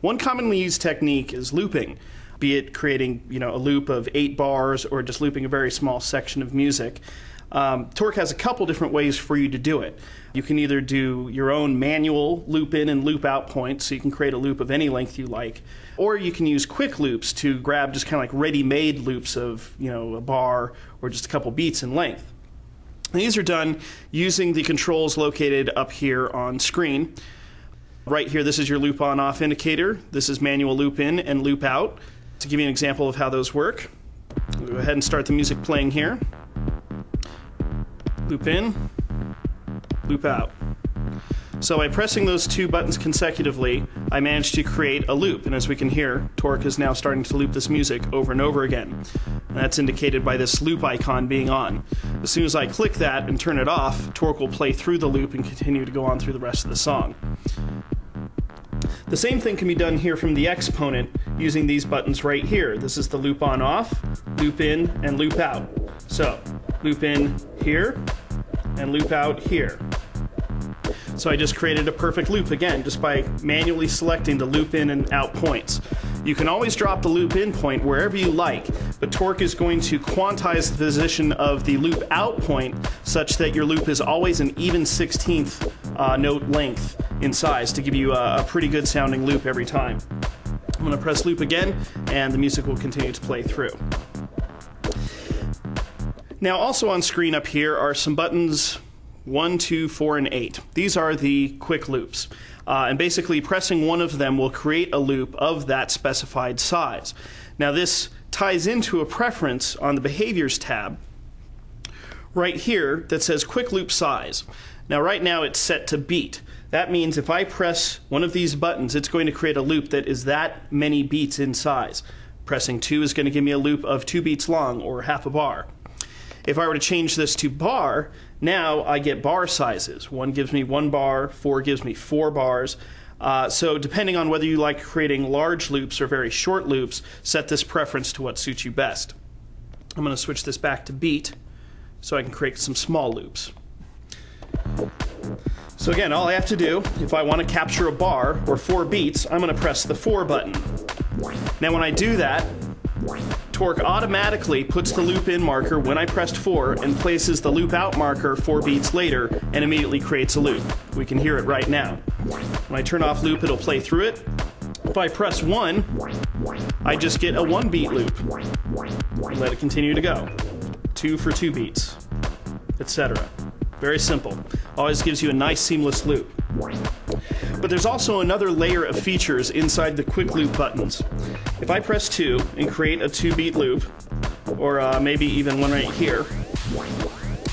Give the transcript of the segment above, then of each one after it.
One commonly used technique is looping, be it creating a loop of 8 bars or just looping a very small section of music. Torq has a couple different ways for you to do it. You can either do your own manual loop in and loop out points, so you can create a loop of any length you like, or you can use quick loops to grab just kind of like ready-made loops of a bar or just a couple beats in length. And these are done using the controls located up here on screen. Right here, this is your loop on-off indicator. This is manual loop in and loop out. To give you an example of how those work, we'll go ahead and start the music playing here. Loop in, loop out. So by pressing those 2 buttons consecutively, I managed to create a loop. And as we can hear, Torq is now starting to loop this music over and over again. And that's indicated by this loop icon being on. As soon as I click that and turn it off, Torq will play through the loop and continue to go on through the rest of the song. The same thing can be done here from the exponent using these buttons right here. This is the loop on off, loop in, and loop out. So, loop in here, and loop out here. So I just created a perfect loop again, just by manually selecting the loop in and out points. You can always drop the loop in point wherever you like, but Torq is going to quantize the position of the loop out point such that your loop is always an even 16th note length in size to give you a pretty good sounding loop every time. I'm going to press loop again, and the music will continue to play through. Now also on screen up here are some buttons 1, 2, 4, and 8. These are the quick loops. And basically pressing one of them will create a loop of that specified size. Now this ties into a preference on the Behaviors tab right here that says Quick Loop Size. Now right now it's set to beat. That means if I press one of these buttons, it's going to create a loop that is that many beats in size. Pressing 2 is going to give me a loop of 2 beats long, or half a bar. If I were to change this to bar, now I get bar sizes. 1 gives me 1 bar, 4 gives me 4 bars. So depending on whether you like creating large loops or very short loops, set this preference to what suits you best. I'm going to switch this back to beat so I can create some small loops. So again, all I have to do, if I want to capture a bar or 4 beats, I'm going to press the 4 button. Now when I do that, Torq automatically puts the loop in marker when I pressed 4 and places the loop out marker 4 beats later and immediately creates a loop. We can hear it right now. When I turn off loop, it'll play through it. If I press 1, I just get a 1 beat loop. Let it continue to go. 2 for 2 beats, etc. Very simple. Always gives you a nice seamless loop. But there's also another layer of features inside the quick loop buttons. If I press 2 and create a 2-beat loop, or maybe even one right here,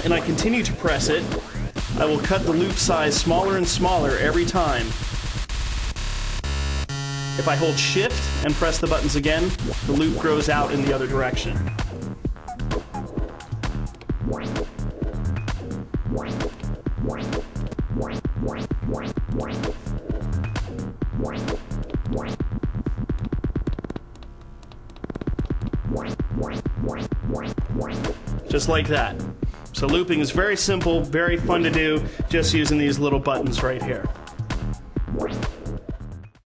and I continue to press it, I will cut the loop size smaller and smaller every time. If I hold Shift and press the buttons again, the loop grows out in the other direction. Just like that. So looping is very simple, very fun to do, just using these little buttons right here.